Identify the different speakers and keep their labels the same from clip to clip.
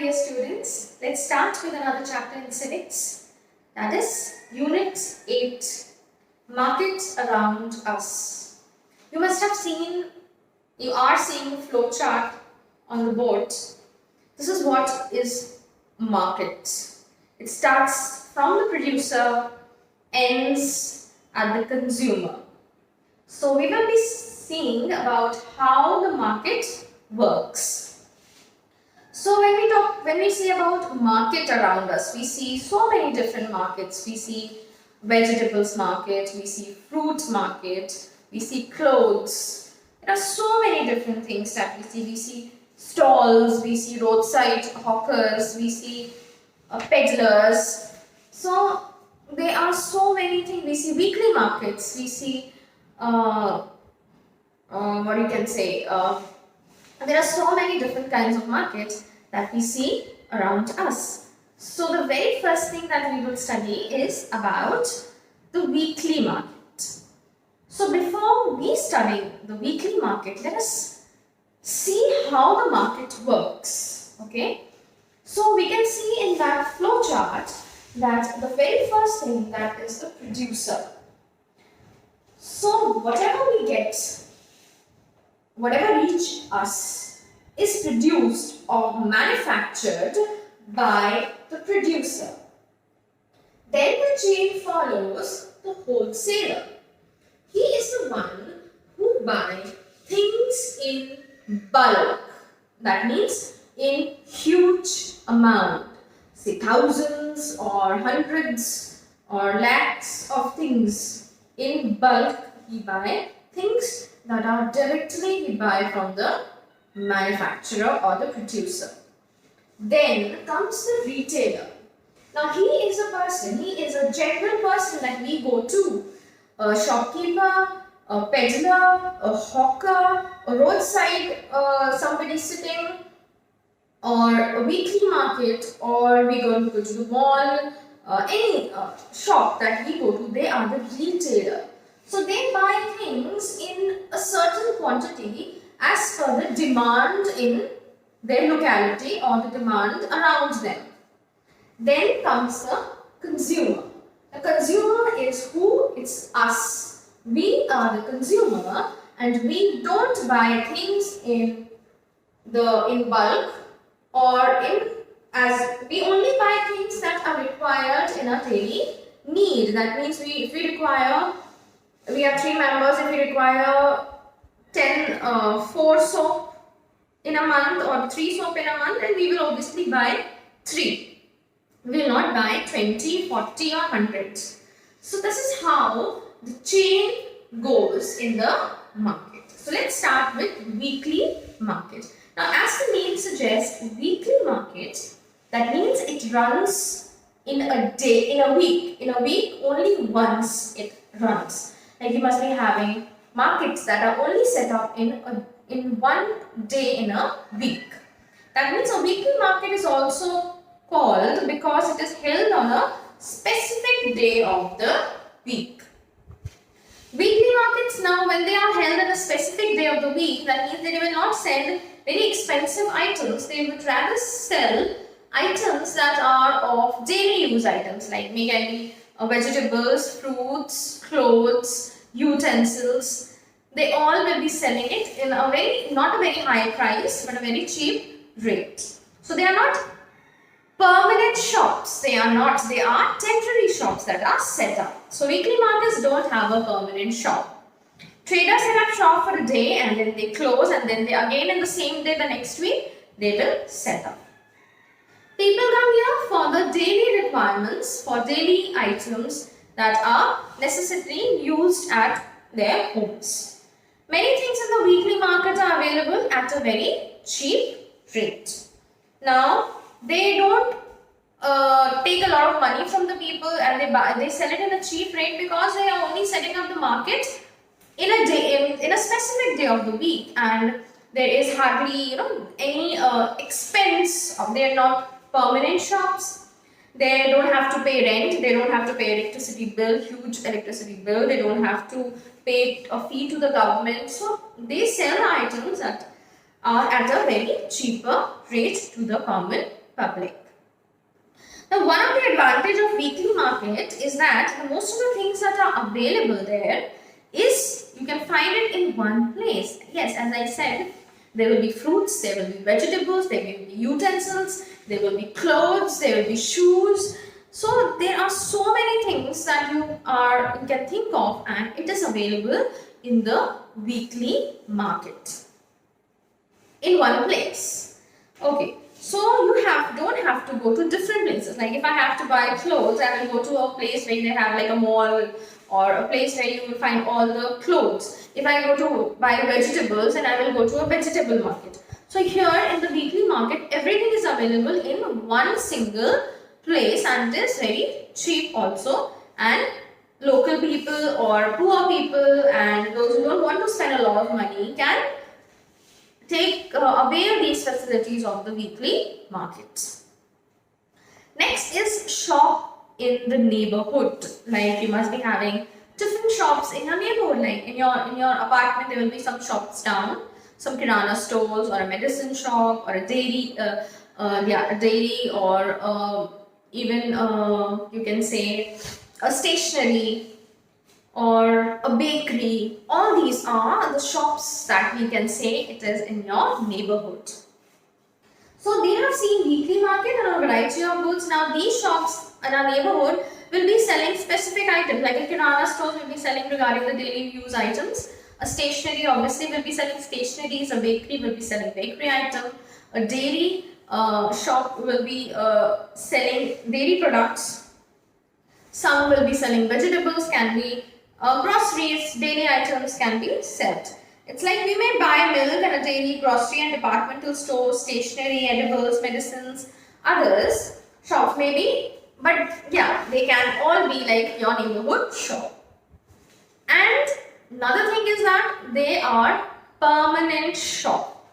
Speaker 1: dear students. Let's start with another chapter in Civics, that is Unit 8, Markets Around Us. You must have seen, you are seeing the flow chart on the board. This is what is market. It starts from the producer, ends at the consumer. So we will be seeing about how the market works. So when we say about market around us, we see so many different markets. We see vegetables market, we see fruit market, we see clothes. There are so many different things that we see. We see stalls, we see roadside hawkers, we see peddlers. So there are so many things. We see weekly markets, we see what you can say. There are so many different kinds of markets that we see around us. So the very first thing that we will study is about the weekly market. So before we study the weekly market, let us see how the market works. Okay. So we can see in that flow chart that the very first thing, that is the producer. So whatever we get, whatever reaches us, is produced or manufactured by the producer. Then the chain follows the wholesaler. He is the one who buys things in bulk. That means in huge amount. Say thousands or hundreds or lakhs of things in bulk. He buys things that are directly he buy from the manufacturer or the producer. Then comes the retailer. Now he is a person, he is a general person that we go to. A shopkeeper, a peddler, a hawker, a roadside somebody sitting, or a weekly market, or we go to the mall, any shop that we go to, they are the retailer. So they buy things in a certain quantity as per the demand in their locality or the demand around them. Then comes the consumer. The consumer is who? It's us. We are the consumer and we don't buy things in bulk or we only buy things that are required in our daily need. That means if we have 3 members, if we require 4 soap in a month or 3 soap in a month, then we will obviously buy 3. We will not buy 20, 40 or 100. So this is how the chain goes in the market. So let's start with weekly market. Now as the name suggests, weekly market, that means it runs in a day, in a week. In a week only once it runs. Like you must be having markets that are only set up in one day in a week. That means a weekly market is also called because it is held on a specific day of the week. Weekly markets now, when they are held on a specific day of the week, that means they will not sell very expensive items. They would rather sell items that are of daily use items like maybe vegetables, fruits, clothes, utensils. They all will be selling it in a not a very high price but a very cheap rate. So they are not permanent shops. They are temporary shops that are set up. So weekly markets don't have a permanent shop. Traders set up shop for a day and then they close, and then they again in the same day the next week they will set up. People come here for the daily requirements, for daily items that are necessarily used at their homes. Many things in the weekly market are available at a very cheap rate. Now, they don't take a lot of money from the people and they sell it in a cheap rate because they are only setting up the market in a specific day of the week, and there is hardly any expense. They are not permanent shops. They don't have to pay rent, they don't have to pay electricity bill, huge electricity bill, they don't have to pay a fee to the government. So they sell items that are at a very cheaper rate to the common public. Now, one of the advantage of weekly market is that the most of the things that are available there is you can find it in one place. Yes, as I said, there will be fruits, there will be vegetables, there will be utensils, there will be clothes, there will be shoes. So there are so many things that you can think of, and it is available in the weekly market in one place. Okay, so you don't have to go to different places. Like if I have to buy clothes, I will go to a place where they have like a mall, or a place where you will find all the clothes. If I go to buy vegetables, then I will go to a vegetable market. So here in the weekly market, everything is available in one single place, and it is very cheap also, and local people or poor people and those who don't want to spend a lot of money can avail these facilities of the weekly market. Next is shop in the neighborhood. Like you must be having different shops in your neighborhood. Like in your apartment, there will be some shops down, some kirana stores or a medicine shop or a dairy, or even you can say a stationery or a bakery. All these are the shops that we can say it is in your neighborhood. So they have seen weekly market and a variety of goods. Now these shops in our neighborhood will be selling specific items, like a kirana store will be selling regarding the daily use items. A stationery obviously will be selling stationeries, a bakery will be selling bakery item, a dairy shop will be selling dairy products. Some will be selling vegetables, can be groceries, daily items can be sold. It's like we may buy milk and a dairy, grocery and departmental store, stationery, edibles, medicines, others, shops maybe, but yeah, they can all be like your neighborhood shop. And another thing is that they are permanent shop.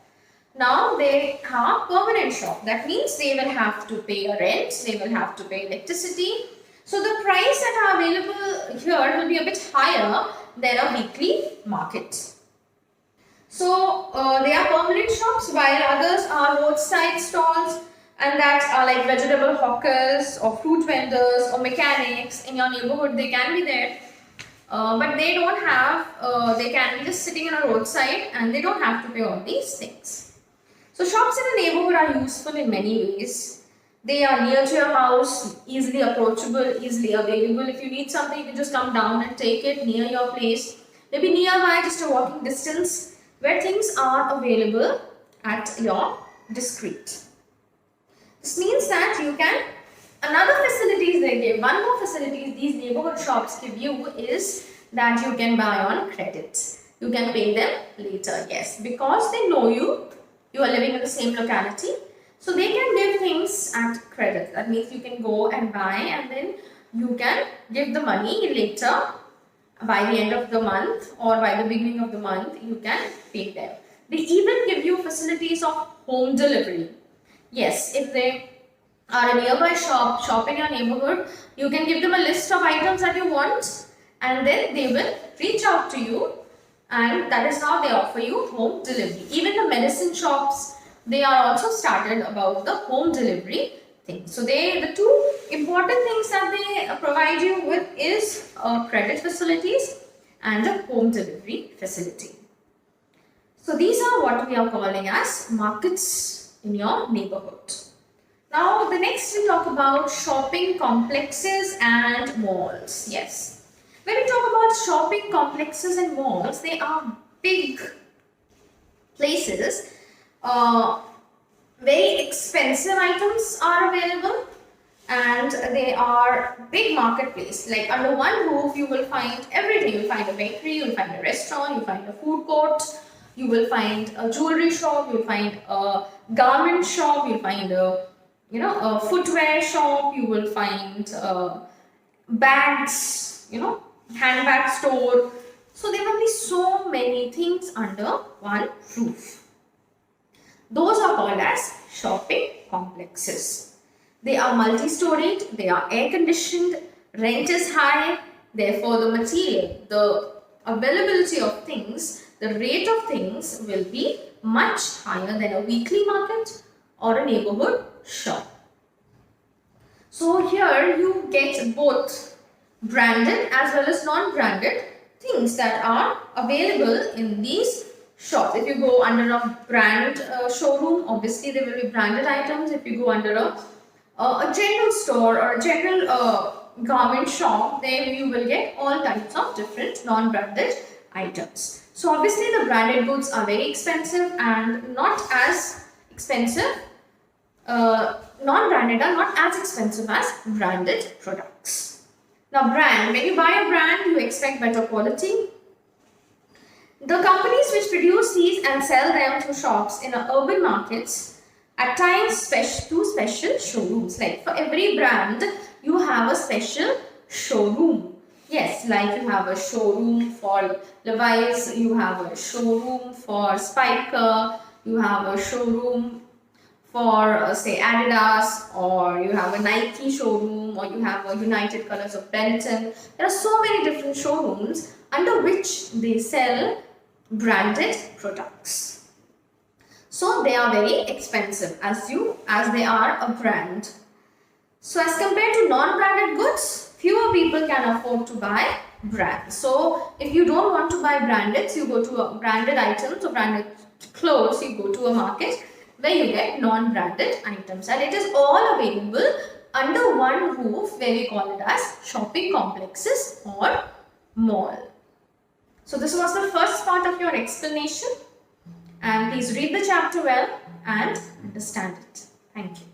Speaker 1: Now they are permanent shop. That means they will have to pay a rent, they will have to pay electricity. So the price that are available here will be a bit higher than a weekly market. So they are permanent shops, while others are roadside stalls, and that are like vegetable hawkers or fruit vendors or mechanics. In your neighborhood they can be there, but they don't have, they can be just sitting in a roadside and they don't have to pay all these things. So shops in a neighborhood are useful in many ways. They are near to your house, easily approachable, easily available. If you need something, you can just come down and take it near your place. Maybe nearby, just a walking distance, where things are available at your discreet. This means that you can, another facilities they give, one more facilities these neighborhood shops give you is that you can buy on credit. You can pay them later, yes, because they know you are living in the same locality. So they can give things at credit. That means you can go and buy and then you can give the money later by the end of the month or by the beginning of the month. You can pay them. They even give you facilities of home delivery. Yes, if they are a nearby shop in your neighborhood, you can give them a list of items that you want and then they will reach out to you, and that is how they offer you home delivery. Even the medicine shops, they are also started about the home delivery thing. So the two important things that they provide you with is credit facilities and a home delivery facility. So these are what we are calling as markets in your neighborhood. Now the next we talk about shopping complexes and malls. Yes. When we talk about shopping complexes and malls, they are big places. Very expensive items are available and they are big marketplace. Like under one roof you will find everything. You will find a bakery, you will find a restaurant, you will find a food court, you will find a jewelry shop, you will find a garment shop, you will find a footwear shop, you will find bags, handbag store. So there will be so many things under one roof. Those are called as shopping complexes. They are multi-storied, they are air-conditioned, rent is high, therefore the material, the availability of things, the rate of things will be much higher than a weekly market or a neighborhood shop. So here you get both branded as well as non-branded things that are available in these shops. If you go under a brand showroom, obviously there will be branded items. If you go under a general store or a general garment shop, then you will get all types of different non-branded items. So obviously the branded goods are very expensive and not as expensive. Non-branded are not as expensive as branded products. Now brand, when you buy a brand, you expect better quality. The companies which produce these and sell them to shops in urban markets at times do special showrooms. Like for every brand, you have a special showroom. Yes, like you have a showroom for Levi's, you have a showroom for Spiker, you have a showroom for say Adidas, or you have a Nike showroom, or you have a United Colors of Benetton. There are so many different showrooms under which they sell branded products. So they are very expensive as they are a brand. So as compared to non-branded goods, fewer people can afford to buy brands. So if you don't want to buy branded, you go to a branded items or branded clothes, you go to a market where you get non-branded items, and it is all available under one roof where we call it as shopping complexes or mall. So this was the first part of your explanation, and please read the chapter well and understand it. Thank you.